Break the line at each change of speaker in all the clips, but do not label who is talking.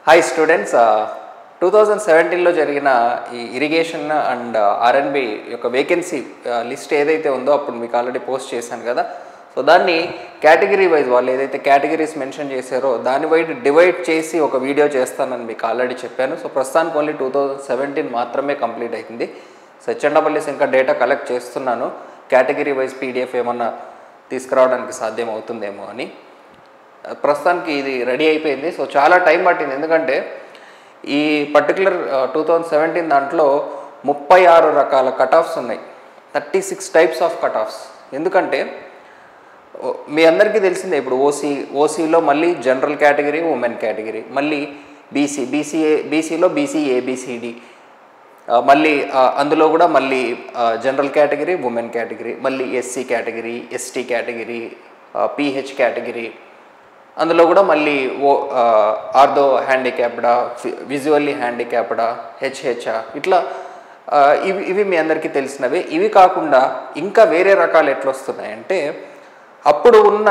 Hi students, 2017 లో జరిగిన ఈ ఇరిగేషన్ అండ్ ఆర్ఎన్బి యొక్క వేకెన్సీ లిస్ట్ ఏదైతే ఉందో అప్పుడు మీకు ఆల్రెడీ పోస్ట్ చేశాను కదా. సో దాన్ని కేటగిరీ వైజ్ వాళ్ళు ఏదైతే కేటగిరీస్ మెన్షన్ చేశారో దాని వైడ్ డివైడ్ చేసి ఒక వీడియో చేస్తానని మీకు ఆల్రెడీ చెప్పాను. సో ప్రస్తుతానికి ఓన్లీ 2017 మాత్రమే కంప్లీట్ అయింది. సో హెచ్ఎండబ్ల్యూఎస్ ఇంకా డేటా కలెక్ట్ చేస్తున్నాను, కేటగిరీ వైజ్ పీడిఎఫ్ ఏమన్నా తీసుకురావడానికి సాధ్యం అవుతుందేమో అని. ప్రస్తుతానికి ఇది రెడీ అయిపోయింది. సో చాలా టైం పట్టింది, ఎందుకంటే ఈ పర్టికులర్ 2017 దాంట్లో 36 రకాల కట్ ఆఫ్స్ ఉన్నాయి, 36 టైప్స్ ఆఫ్ కట్ ఆఫ్స్. ఎందుకంటే మీ అందరికీ తెలిసిందే, ఇప్పుడు ఓసీలో మళ్ళీ జనరల్ కేటగిరీ, ఉమెన్ కేటగిరీ, మళ్ళీ బీసీలో బీసీ ఏబిసిడి, మళ్ళీ అందులో కూడా మళ్ళీ జనరల్ కేటగిరీ, ఉమెన్ కేటగిరీ, మళ్ళీ SC category, ST category, pH category, అందులో కూడా మళ్ళీ ఆర్థో హ్యాండిక్యాప్డా, విజువల్లీ హ్యాండిక్యాప్డా, హెచ్హెచ్ఆ, ఇట్లా ఇవి మీ అందరికీ తెలిసినవే. ఇవి కాకుండా ఇంకా వేరే రకాలు ఎట్లా వస్తున్నాయంటే, అప్పుడు ఉన్న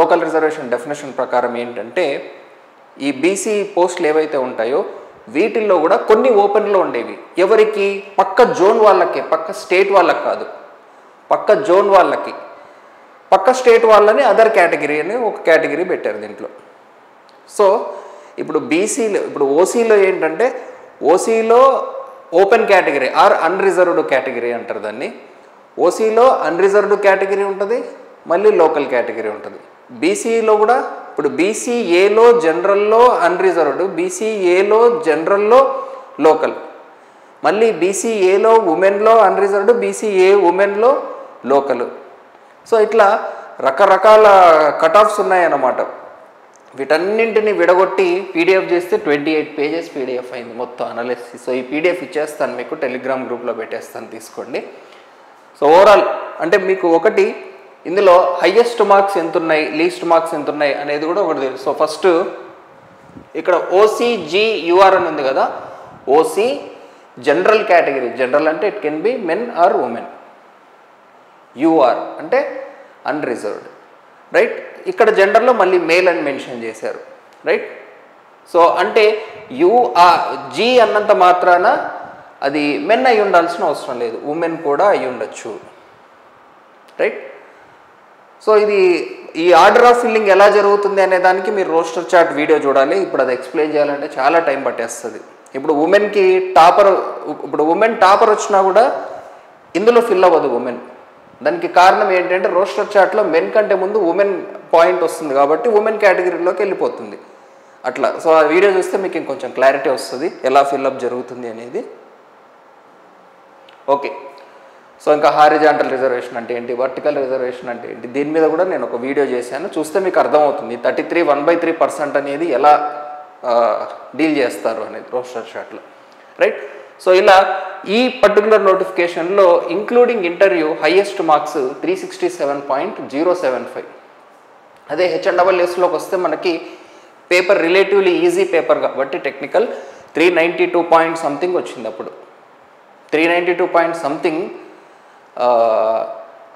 లోకల్ రిజర్వేషన్ డెఫినేషన్ ప్రకారం ఏంటంటే, ఈ బీసీ పోస్టులు ఏవైతే ఉంటాయో వీటిల్లో కూడా కొన్ని ఓపెన్లో ఉండేవి. ఎవరికి? పక్క జోన్ వాళ్ళకి, పక్క స్టేట్ వాళ్ళకి కాదు, పక్క జోన్ వాళ్ళకి. పక్క స్టేట్ వాళ్ళని అదర్ కేటగిరీ అని ఒక కేటగిరీ పెట్టారు దీంట్లో. సో ఇప్పుడు ఓసీలో ఏంటంటే, ఓసీలో open category or unreserved category అంటారు దాన్ని. ఓసీలో అన్రిజర్వ్డ్ కేటగిరీ ఉంటుంది, మళ్ళీ లోకల్ కేటగిరీ ఉంటుంది. బీసీలో కూడా ఇప్పుడు బీసీఏలో జనరల్లో అన్రిజర్వ్డ్, బీసీఏలో జనరల్లో లోకల్, మళ్ళీ బీసీఏలో ఉమెన్లో అన్రిజర్వ్డ్, బీసీఏ ఉమెన్లో లోకల్. సో ఇట్లా రకరకాల కట్ ఆఫ్స్ ఉన్నాయన్నమాట. వీటన్నింటినీ విడగొట్టి పీడిఎఫ్ చేస్తే 28 పేజెస్ పీడిఎఫ్ అయింది మొత్తం అనాలిసిస్. సో ఈ పీడిఎఫ్ ఇచ్చేస్తాను మీకు, టెలిగ్రామ్ గ్రూప్లో పెట్టేస్తాను, తీసుకోండి. సో ఓవరాల్ అంటే మీకు ఒకటి ఇందులో హైయెస్ట్ మార్క్స్ ఎంత ఉన్నాయి, లీస్ట్ మార్క్స్ ఎంత ఉన్నాయి అనేది కూడా ఒకటి తెలుసు. సో ఫస్ట్ ఇక్కడ ఓసీజీయూఆర్ అని ఉంది కదా, ఓసీ జనరల్ కేటగిరీ, జనరల్ అంటే it can be men or women, UR అంటే అన్రిజర్వ్డ్, రైట్. ఇక్కడ జెండర్లో మళ్ళీ మేల్ అని మెన్షన్ చేశారు, రైట్. సో అంటే జీ అన్నంత మాత్రాన అది మెన్ అయి ఉండాల్సిన అవసరం లేదు, ఉమెన్ కూడా అయి ఉండొచ్చు, రైట్. సో ఈ ఆర్డర్ ఆఫ్ ఫిల్లింగ్ ఎలా జరుగుతుంది అనే దానికి మీరు రోస్టర్ చార్ట్ వీడియో చూడాలి. ఇప్పుడు అది ఎక్స్ప్లెయిన్ చేయాలంటే చాలా టైం పట్టేస్తుంది. ఇప్పుడు ఉమెన్కి ఉమెన్ టాపర్ వచ్చినా కూడా ఇందులో ఫిల్ అవ్వదు ఉమెన్. దానికి కారణం ఏంటంటే, రోస్టర్ చార్ట్లో మెన్ కంటే ముందు ఉమెన్ పాయింట్ వస్తుంది కాబట్టి ఉమెన్ కేటగిరీలోకి వెళ్ళిపోతుంది అట్లా. సో ఆ వీడియో చూస్తే మీకు ఇంకొంచెం క్లారిటీ వస్తుంది ఎలా ఫిల్అప్ జరుగుతుంది అనేది. ఓకే, సో ఇంకా హారిజాంటల్ రిజర్వేషన్ అంటే ఏంటి, వర్టికల్ రిజర్వేషన్ అంటే ఏంటి, దీని మీద కూడా నేను ఒక వీడియో చేశాను, చూస్తే మీకు అర్థమవుతుంది 33 1/3% అనేది ఎలా డీల్ చేస్తారు అనేది రోస్టర్ చార్ట్లో, రైట్. సో ఇలా ఈ పర్టికులర్ నోటిఫికేషన్లో ఇంక్లూడింగ్ ఇంటర్వ్యూ హైయెస్ట్ మార్క్స్ 367.075. అదే హెచ్ఎండబ్ల్యూఎస్లోకి వస్తే మనకి పేపర్ రిలేటివ్లీ ఈజీ పేపర్ కాబట్టి టెక్నికల్ 392 పాయింట్ సంథింగ్ వచ్చింది. అప్పుడు 392 పాయింట్ సంథింగ్.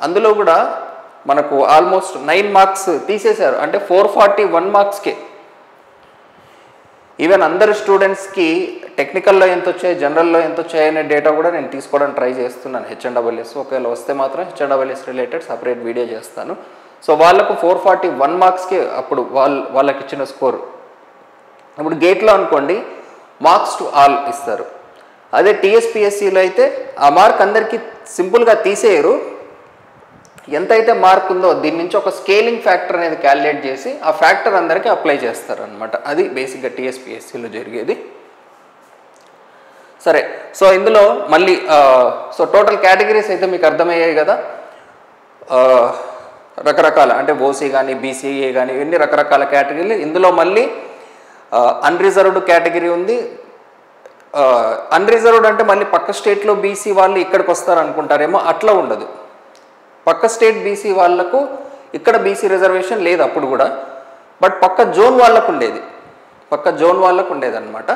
అందులో కూడా మనకు ఆల్మోస్ట్ 9 మార్క్స్ తీసేశారు, అంటే 441 మార్క్స్కే. ఈవెన్ అందరు స్టూడెంట్స్కి టెక్నికల్లో ఎంత వచ్చాయి, జనరల్లో ఎంత వచ్చాయి అనే డేటా కూడా నేను తీసుకోవడానికి ట్రై చేస్తున్నాను హెచ్ఎండబ్ల్యూఎస్. ఒకవేళ వస్తే మాత్రం హెచ్ఎండబ్ల్యూఎస్ రిలేటెడ్ సపరేట్ వీడియో చేస్తాను. సో వాళ్ళకు 441 మార్క్స్కి అప్పుడు వాళ్ళకి ఇచ్చిన స్కోర్. ఇప్పుడు గేట్లో అనుకోండి మార్క్స్ టు ఆల్ ఇస్తారు. అదే టీఎస్పిఎస్సిలో అయితే ఆ మార్క్ అందరికీ సింపుల్గా తీసేయరు, ఎంతైతే మార్క్ ఉందో దీని నుంచి ఒక స్కేలింగ్ ఫ్యాక్టర్ అనేది క్యాలిక్యులేట్ చేసి ఆ ఫ్యాక్టర్ అందరికీ అప్లై చేస్తారు అనమాట. అది బేసిక్గా టీఎస్పిఎస్సిలో జరిగేది. సరే, సో ఇందులో మళ్ళీ సో టోటల్ కేటగిరీస్ అయితే మీకు అర్థమయ్యాయి కదా. రకరకాల అంటే ఓసీ కానీ బీసీఏ కానీ ఇవన్నీ రకరకాల కేటగిరీలు. ఇందులో మళ్ళీ అన్రిజర్వ్డ్ కేటగిరీ ఉంది. అన్రిజర్వ్డ్ అంటే మళ్ళీ పక్క స్టేట్లో బీసీ వాళ్ళు ఇక్కడికి వస్తారు అనుకుంటారేమో, అట్లా ఉండదు. పక్క స్టేట్ బీసీ వాళ్లకు ఇక్కడ బీసీ రిజర్వేషన్ లేదు అప్పుడు కూడా, బట్ పక్క జోన్ వాళ్ళకు ఉండేది అనమాట.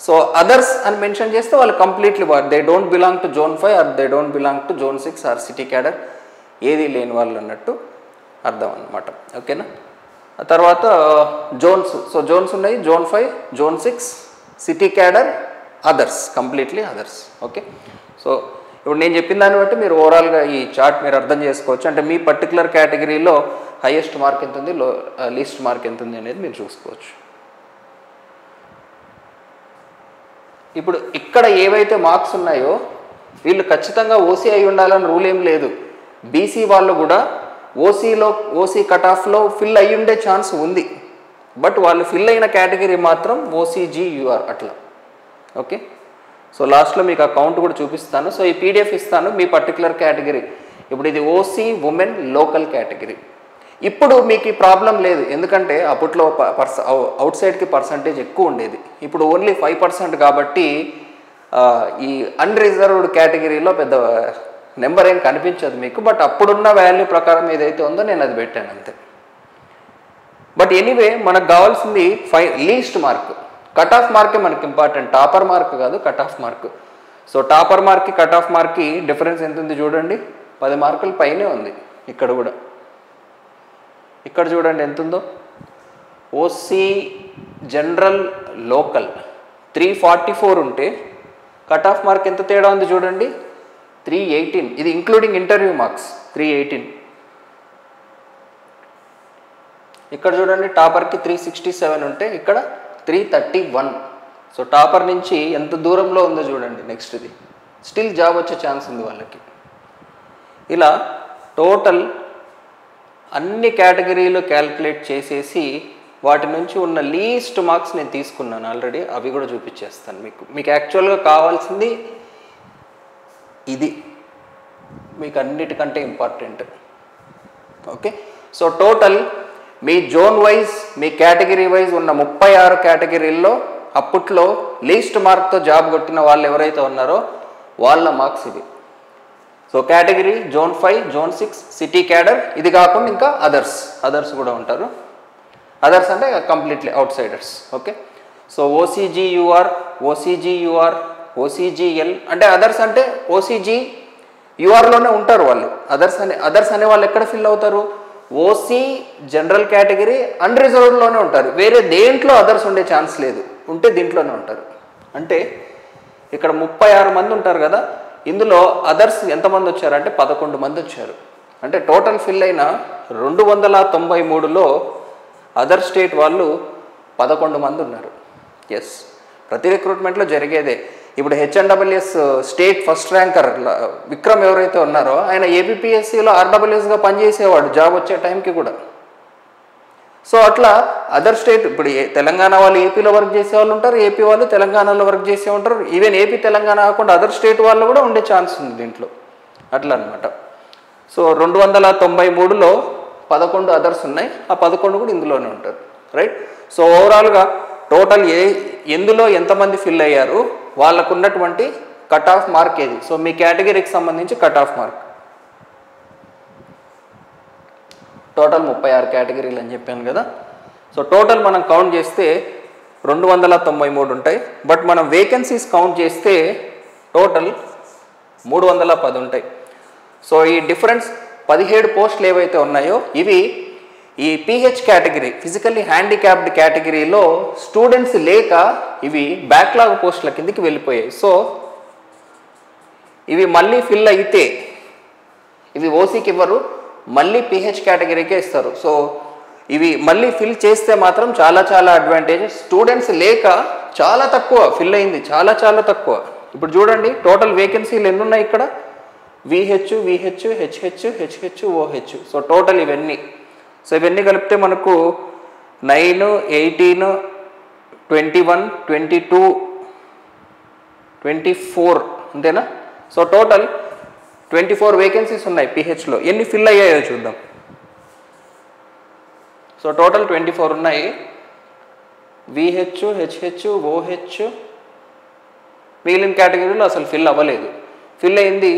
సో అదర్స్ అని మెన్షన్ చేస్తే వాళ్ళు completely they don't belong to zone 5 or they don't belong to zone 6 or city cadre, ఏది లేని వాళ్ళు అన్నట్టు అర్థం అనమాట. ఓకేనా? తర్వాత జోన్స్, సో జోన్స్ ఉన్నాయి, zone 5, zone 6, city cadre, others, completely others. Okay, so ఇప్పుడు నేను చెప్పిన దాన్ని బట్టి మీరు ఓవరాల్గా ఈ చార్ట్ మీరు అర్థం చేసుకోవచ్చు. అంటే మీ పర్టికులర్ కేటగిరీలో హైయెస్ట్ మార్క్ ఎంత ఉంది, లీస్ట్ మార్క్ ఎంత ఉంది అనేది మీరు చూసుకోవచ్చు. ఇప్పుడు ఇక్కడ ఏవైతే మార్క్స్ ఉన్నాయో వీళ్ళు ఖచ్చితంగా ఓసీ అయి ఉండాలని రూల్ ఏం లేదు. బీసీ వాళ్ళు కూడా ఓసీ కట్ ఆఫ్లో ఫిల్ అయ్యి ఉండే ఛాన్స్ ఉంది. బట్ వాళ్ళు ఫిల్ అయిన కేటగిరీ మాత్రం OCGUR అట్లా. ఓకే, సో లాస్ట్లో మీకు ఆ కౌంట్ కూడా చూపిస్తాను. సో ఈ PDF ఇస్తాను మీ పర్టికులర్ కేటగిరీ. ఇప్పుడు ఇది ఓసీ ఉమెన్ లోకల్ కేటగిరీ. ఇప్పుడు మీకు ఈ ప్రాబ్లం లేదు, ఎందుకంటే అప్పట్లో అవుట్ సైడ్కి పర్సంటేజ్ ఎక్కువ ఉండేది. ఇప్పుడు ఓన్లీ 5% కాబట్టి ఈ అన్రిజర్వ్డ్ కేటగిరీలో పెద్ద నెంబర్ ఏం కనిపించదు మీకు. బట్ అప్పుడున్న వాల్యూ ప్రకారం ఏదైతే ఉందో నేను అది పెట్టాను అంతే. బట్ ఎనీవే మనకు కావాల్సింది లీస్ట్ మార్క్, కట్ ఆఫ్ మార్కే మనకి ఇంపార్టెంట్, టాపర్ మార్క్ కాదు, cut off mark. So topper మార్క్కి కట్ ఆఫ్ మార్క్కి డిఫరెన్స్ ఎంత ఉంది చూడండి, 10 మార్కుల పైనే ఉంది. ఇక్కడ కూడా ఇక్కడ చూడండి ఎంత ఉందో. ఓసీ జనరల్ లోకల్ 344 ఉంటే కట్ ఆఫ్ మార్క్ ఎంత తేడా ఉంది చూడండి, 318. ఇది ఇంక్లూడింగ్ ఇంటర్వ్యూ మార్క్స్ 318. ఇక్కడ చూడండి టాపర్కి 367 ఉంటే ఇక్కడ 331. సో టాపర్ నుంచి ఎంత దూరంలో ఉందో చూడండి. నెక్స్ట్ ఇది స్టిల్ జాబ్ వచ్చే ఛాన్స్ ఉంది వాళ్ళకి. ఇలా టోటల్ అన్ని కేటగిరీలు క్యాల్కులేట్ చేసేసి వాటి నుంచి ఉన్న లీస్ట్ మార్క్స్ నేను తీసుకున్నాను ఆల్రెడీ, అవి కూడా చూపించేస్తాను మీకు. మీకు యాక్చువల్గా కావాల్సింది ఇది, మీకు అన్నిటికంటే ఇంపార్టెంట్. ఓకే, సో టోటల్ మీ జోన్ వైజ్ మీ కేటగిరీ వైజ్ ఉన్న 36 కేటగిరీల్లో అప్పట్లో లీస్ట్ మార్క్తో జాబ్ కొట్టిన వాళ్ళు ఎవరైతే ఉన్నారో వాళ్ళ మార్క్స్ ఇవి. So category zone 5, zone 6, city cadre, ఇది కాకుండా ఇంకా అదర్స్ కూడా ఉంటారు. అదర్స్ అంటే completely outsiders. Okay, so OCGUR, OCGL అంటే అదర్స్ అంటే OCGURలోనే ఉంటారు వాళ్ళు. అదర్స్ అనే వాళ్ళు ఎక్కడ ఫిల్ అవుతారు, ఓసీ జనరల్ కేటగిరీ అన్రిజర్వ్డ్లోనే ఉంటారు. వేరే దేంట్లో అదర్స్ ఉండే ఛాన్స్ లేదు, ఉంటే దీంట్లోనే ఉంటారు. అంటే ఇక్కడ 36 మంది ఉంటారు కదా, ఇందులో అదర్స్ ఎంతమంది వచ్చారంటే 11 మంది వచ్చారు. అంటే టోటల్ ఫిల్ అయిన 293లో అదర్ స్టేట్ వాళ్ళు 11 మంది ఉన్నారు. ఎస్, ప్రతి రిక్రూట్మెంట్లో జరిగేదే. ఇప్పుడు HNWS state first ranker Vikram ఎవరైతే ఉన్నారో ఆయన APPSCలో RWSగా పనిచేసేవాడు జాబ్ వచ్చే టైంకి కూడా. సో అట్లా అదర్ స్టేట్, ఇప్పుడు తెలంగాణ వాళ్ళు ఏపీలో వర్క్ చేసే వాళ్ళు ఉంటారు, ఏపీ వాళ్ళు తెలంగాణలో వర్క్ చేసే ఉంటారు, ఈవెన్ ఏపీ తెలంగాణ కాకుండా అదర్ స్టేట్ వాళ్ళు కూడా ఉండే ఛాన్స్ ఉంది దీంట్లో. అట్లా అనమాట. సో 293లో 11 అదర్స్ ఉన్నాయి, ఆ 11 కూడా ఇందులోనే ఉంటారు. రైట్, సో ఓవరాల్గా టోటల్ ఎందులో ఎంతమంది ఫిల్ అయ్యారు, వాళ్ళకు ఉన్నటువంటి కట్ ఆఫ్ మార్క్ ఏది. సో మీ కేటగిరీకి సంబంధించి కట్ ఆఫ్ మార్క్ టోటల్ 36 కేటగిరీలు అని చెప్పాను కదా. సో టోటల్ మనం కౌంట్ చేస్తే 293 ఉంటాయి. బట్ మనం వేకెన్సీస్ కౌంట్ చేస్తే టోటల్ 310 ఉంటాయి. సో ఈ డిఫరెన్స్ 17 పోస్టులు ఏవైతే ఉన్నాయో ఇవి ఈ PH కేటగిరీ, ఫిజికల్లీ హ్యాండిక్యాప్డ్ కేటగిరీలో స్టూడెంట్స్ లేక ఇవి బ్యాక్లాగ్ పోస్టుల కిందకి వెళ్ళిపోయాయి. సో ఇవి మళ్ళీ ఫిల్ అయితే ఇవి ఓసీకి ఇవ్వరు, మళ్ళీ PH కేటగిరీకే ఇస్తారు. సో ఇవి మళ్ళీ ఫిల్ చేస్తే మాత్రం చాలా అడ్వాంటేజెస్. స్టూడెంట్స్ లేక చాలా తక్కువ ఫిల్ అయింది, చాలా తక్కువ. ఇప్పుడు చూడండి టోటల్ వేకెన్సీలు ఎన్ని ఉన్నాయి ఇక్కడ, VH, HH, OH. So total ఇవన్నీ, సో ఇవన్నీ కలిపితే మనకు 9, 18, 21, 22, 24 అంతేనా. సో టోటల్ 24 వేకెన్సీస్ ఉన్నాయి PHలో. ఎన్ని ఫిల్ అయ్యాయో చూద్దాం. సో టోటల్ 24 ఉన్నాయి. VH, HH, OH, మిగిలిన కేటగిరీలో అసలు ఫిల్ అవ్వలేదు. ఫిల్ అయింది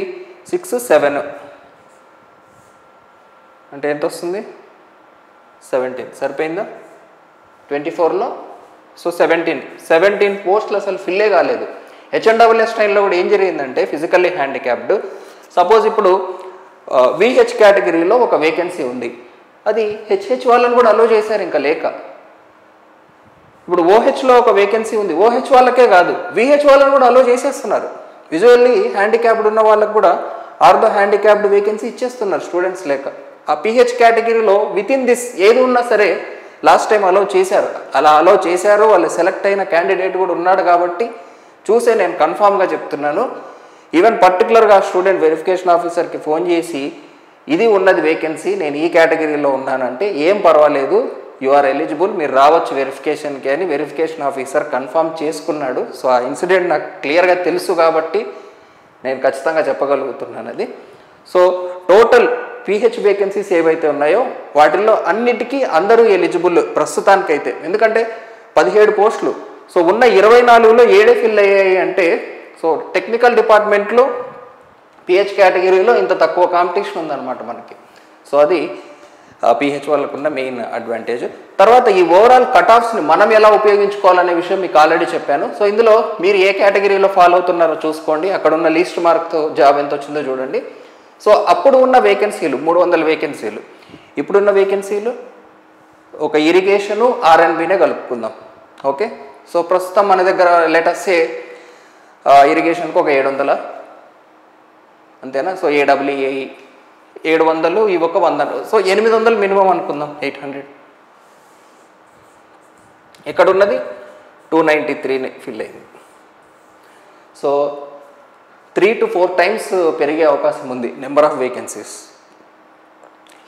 6, 7 అంటే ఎంత వస్తుంది, 17. సరిపోయిందా 24లో. సో 17 పోస్టులు అసలు ఫిల్లే కాలేదు. HNWS స్టైల్లో కూడా ఏం జరిగిందంటే ఫిజికల్లీ హ్యాండిక్యాప్డ్, సపోజ్ ఇప్పుడు VH కేటగిరీలో ఒక వేకెన్సీ ఉంది, అది హెచ్హెచ్ వాళ్ళని కూడా అలో చేశారు ఇంకా లేక. ఇప్పుడు ఓహెచ్లో ఒక వేకెన్సీ ఉంది, ఓహెచ్ వాళ్ళకే కాదు విహెచ్ వాళ్ళని కూడా అలో చేసేస్తున్నారు. విజువల్లీ హ్యాండిక్యాప్డ్ ఉన్న వాళ్ళకు కూడా ఆర్థో హ్యాండిక్యాప్డ్ వేకెన్సీ ఇచ్చేస్తున్నారు స్టూడెంట్స్ లేక. ఆ పిహెచ్ కేటగిరీలో విత్ ఇన్ దిస్ ఏది ఉన్నా సరే లాస్ట్ టైం అలో చేశారు. అలా అలో చేశారు, వాళ్ళు సెలెక్ట్ అయిన క్యాండిడేట్ కూడా ఉన్నాడు కాబట్టి చూసే నేను కన్ఫామ్గా చెప్తున్నాను. ఈవెన్ పర్టికులర్గా స్టూడెంట్ వెరిఫికేషన్ ఆఫీసర్కి ఫోన్ చేసి ఇది ఉన్నది వేకెన్సీ, నేను ఈ కేటగిరీలో ఉన్నానంటే ఏం పర్వాలేదు, యు ఆర్ ఎలిజిబుల్, మీరు రావచ్చు వెరిఫికేషన్కి అని వెరిఫికేషన్ ఆఫీసర్ కన్ఫర్మ్ చేసుకున్నాడు. సో ఆ ఇన్సిడెంట్ నాకు క్లియర్గా తెలుసు కాబట్టి నేను ఖచ్చితంగా చెప్పగలుగుతున్నాను అది. సో టోటల్ పిహెచ్ వేకెన్సీస్ ఏవైతే ఉన్నాయో వాటిల్లో అన్నిటికీ అందరూ ఎలిజిబుల్ ప్రస్తుతానికైతే. ఎందుకంటే 17 పోస్టులు, సో ఉన్న 24లో 7 ఫిల్ అయ్యాయి అంటే సో టెక్నికల్ డిపార్ట్మెంట్లో పిహెచ్ కేటగిరీలో ఇంత తక్కువ కాంపిటీషన్ ఉందన్నమాట మనకి. సో అది పిహెచ్ వాళ్ళకు ఉన్న మెయిన్ అడ్వాంటేజ్. తర్వాత ఈ ఓవరాల్ కట్ ఆఫ్స్ని మనం ఎలా ఉపయోగించుకోవాలనే విషయం మీకు ఆల్రెడీ చెప్పాను. సో ఇందులో మీరు ఏ కేటగిరీలో ఫాలో అవుతున్నారో చూసుకోండి, అక్కడ ఉన్న లీస్ట్ మార్క్తో జాబ్ ఎంత వచ్చిందో చూడండి. సో అప్పుడు ఉన్న వేకెన్సీలు 300 వేకెన్సీలు, ఇప్పుడున్న వేకెన్సీలు ఒక ఇరిగేషను ఆర్ఎన్బినే కలుపుకుందాం. ఓకే, సో ప్రస్తుతం మన దగ్గర లెటర్సే ఇరిగేషన్కి ఒక 700 అంతేనా. సో ఏడబ్ల్యూఏ 700, ఇవి ఒక 100, సో 800 మినిమం అనుకుందాం, 800. ఇక్కడ ఉన్నది 293 ఫిల్ అయింది. సో 3 to 4 టైమ్స్ పెరిగే అవకాశం ఉంది number of vacancies.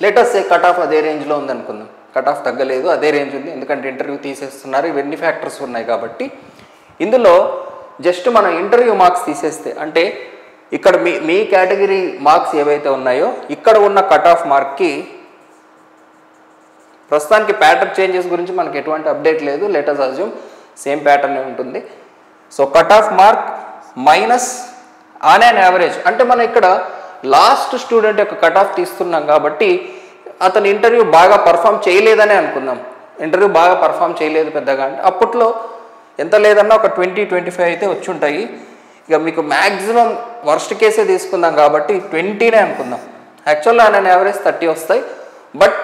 Letters cut off అదే రేంజ్లో ఉంది అనుకుందాం, కట్ ఆఫ్ తగ్గలేదు, అదే రేంజ్ ఉంది, ఎందుకంటే ఇంటర్వ్యూ తీసేస్తున్నారు, ఇవన్నీ ఫ్యాక్టర్స్ ఉన్నాయి కాబట్టి. ఇందులో జస్ట్ మనం ఇంటర్వ్యూ మార్క్స్ తీసేస్తే, అంటే ఇక్కడ మీ కేటగిరీ మార్క్స్ ఏవైతే ఉన్నాయో ఇక్కడ ఉన్న కట్ ఆఫ్ మార్క్కి ప్రస్తుతానికి ప్యాటర్న్ చేంజెస్ గురించి మనకి ఎటువంటి అప్డేట్ లేదు, లెటర్స్ అజ్యూమ్ సేమ్ ప్యాటర్నే ఉంటుంది. So cut off mark minus on an average, అంటే మనం ఇక్కడ లాస్ట్ స్టూడెంట్ యొక్క కట్ ఆఫ్ తీస్తున్నాం కాబట్టి అతను ఇంటర్వ్యూ బాగా పర్ఫామ్ చేయలేదనే అనుకుందాం. ఇంటర్వ్యూ బాగా పర్ఫామ్ చేయలేదు పెద్దగా, అంటే అప్పట్లో ఎంత లేదన్నా ఒక 20-25 అయితే వచ్చి ఉంటాయి. ఇక మీకు మ్యాక్సిమం వర్స్ట్ కేసే తీసుకుందాం కాబట్టి 20నే అనుకుందాం. యాక్చువల్గా ఆన్ యాన్ యావరేజ్ 30 వస్తాయి, బట్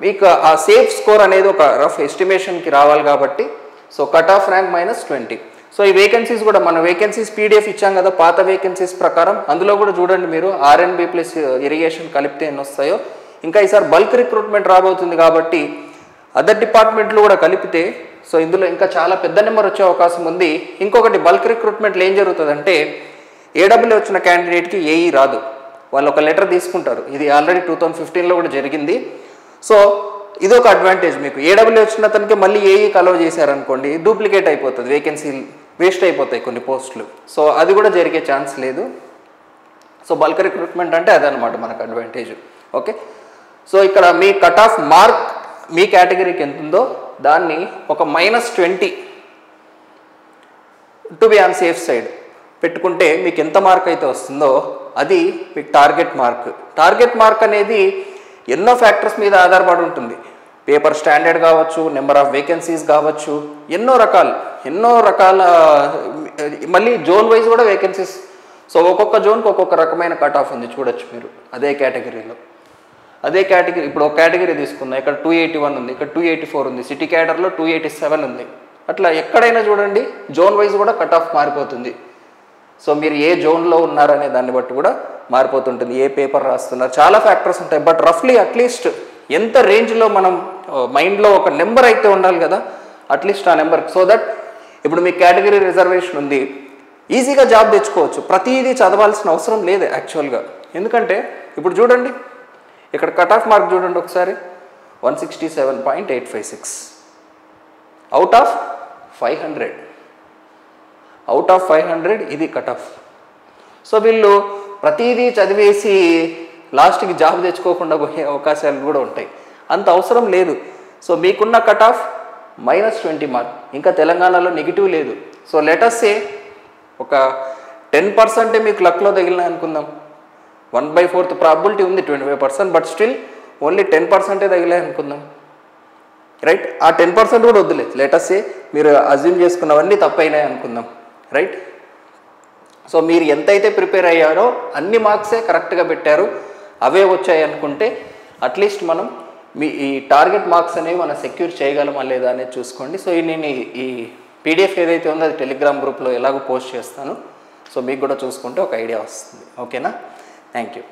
మీకు ఆ సేఫ్ స్కోర్ అనేది ఒక రఫ్ ఎస్టిమేషన్కి రావాలి కాబట్టి so cut off rank -20. So ఈ వేకెన్సీస్ కూడా మన వేకెన్సీస్ పీడిఎఫ్ ఇచ్చాం కదా పాత వేకెన్సీస్ ప్రకారం, అందులో కూడా చూడండి మీరు ఆర్ఎన్బి ప్లస్ ఇరిగేషన్ కలిపితే ఎన్ని వస్తాయో. ఇంకా ఈసారి బల్క్ రిక్రూట్మెంట్ రాబోతుంది కాబట్టి అదర్ డిపార్ట్మెంట్లు కూడా కలిపితే సో ఇందులో ఇంకా చాలా పెద్ద నెంబర్ వచ్చే అవకాశం ఉంది. ఇంకొకటి బల్క్ రిక్రూట్మెంట్లో ఏం జరుగుతుందంటే ఏడబ్ల్యూ వచ్చిన క్యాండిడేట్కి ఏఈ రాదు, వాళ్ళు ఒక లెటర్ తీసుకుంటారు. ఇది ఆల్రెడీ 2015లో కూడా జరిగింది. సో ఇదొక అడ్వాంటేజ్ మీకు. ఏడబ్ల్యూ వచ్చిన అతనికి మళ్ళీ ఏఈకి అలౌ చేశారనుకోండి, డూప్లికేట్ అయిపోతుంది, వేకెన్సీ వేస్ట్ అయిపోతాయి కొన్ని పోస్టులు. సో అది కూడా జరిగే ఛాన్స్ లేదు. సో బల్క్ రిక్రూట్మెంట్ అంటే అదనమాట మనకు అడ్వాంటేజ్. ఓకే, సో ఇక్కడ మీ కట్ ఆఫ్ మార్క్ మీ కేటగిరీకి ఎంత ఉందో దాన్ని ఒక -20 to be on safe side పెట్టుకుంటే మీకు ఎంత మార్క్ అయితే వస్తుందో అది మీకు టార్గెట్ మార్క్. టార్గెట్ మార్క్ అనేది ఎన్నో ఫ్యాక్టర్స్ మీద ఆధారపడి ఉంటుంది. పేపర్ స్టాండర్డ్ కావచ్చు, నెంబర్ ఆఫ్ వేకెన్సీస్ కావచ్చు, ఎన్నో రకాల మళ్ళీ జోన్ వైజ్ కూడా వేకెన్సీస్. సో ఒక్కొక్క జోన్కి ఒక్కొక్క రకమైన కట్ ఆఫ్ ఉంది, చూడొచ్చు మీరు అదే కేటగిరీలో. అదే కేటగిరీ ఇప్పుడు ఒక కేటగిరీ తీసుకుందాం, ఇక్కడ 281 ఉంది, ఇక్కడ 284 ఉంది, సిటీ క్యాడర్లో 287 ఉంది. అట్లా ఎక్కడైనా చూడండి జోన్ వైజ్ కూడా కట్ ఆఫ్ మారిపోతుంది. సో మీరు ఏ జోన్లో ఉన్నారనే దాన్ని బట్టి కూడా మారిపోతుంటుంది, ఏ పేపర్ రాస్తున్నారు, చాలా ఫ్యాక్టర్స్ ఉంటాయి. బట్ రఫ్లీ అట్లీస్ట్ ఎంత రేంజ్లో మనం మైండ్లో ఒక నెంబర్ అయితే ఉండాలి కదా, అట్లీస్ట్ ఆ నెంబర్. సో దట్ ఇప్పుడు మీ కేటగిరీ రిజర్వేషన్ ఉంది, ఈజీగా జాబ్ తెచ్చుకోవచ్చు, ప్రతిదీ చదవాల్సిన అవసరం లేదు యాక్చువల్గా. ఎందుకంటే ఇప్పుడు చూడండి ఇక్కడ కట్ ఆఫ్ మార్క్ చూడండి ఒకసారి, 167.856 అవుట్ ఆఫ్ 500 ఇది కట్ ఆఫ్. సో వీళ్ళు ప్రతిదీ చదివేసి లాస్ట్కి జాబ్ తెచ్చుకోకుండా పోయే అవకాశాలు కూడా ఉంటాయి, అంత అవసరం లేదు. సో మీకున్న కట్ ఆఫ్ -20 మార్క్, ఇంకా తెలంగాణలో నెగిటివ్ లేదు. సో లెటర్సే ఒక 10% మీకు లక్లో తగిలినా అనుకుందాం, 1/4 ప్రాబిలిటీ ఉంది, 25%, బట్ స్టిల్ ఓన్లీ 10% తగిలే అనుకుందాం, రైట్. ఆ 10% కూడా వద్దులే, లెటర్సే మీరు అజ్యూమ్ చేసుకున్నవన్నీ తప్పైనాయి అనుకుందాం, రైట్. సో మీరు ఎంతైతే ప్రిపేర్ అయ్యారో అన్ని మార్క్సే కరెక్ట్గా పెట్టారు, అవే వచ్చాయి అనుకుంటే అట్లీస్ట్ మనం మీ ఈ టార్గెట్ మార్క్స్ అనేవి మనం సెక్యూర్ చేయగలమా లేదా అనేది చూసుకోండి. సో నేను ఈ పీడిఎఫ్ ఏదైతే ఉందో అది టెలిగ్రామ్ గ్రూప్లో ఎలాగో పోస్ట్ చేస్తాను. సో మీకు కూడా చూసుకుంటే ఒక ఐడియా వస్తుంది. ఓకేనా? Thank you.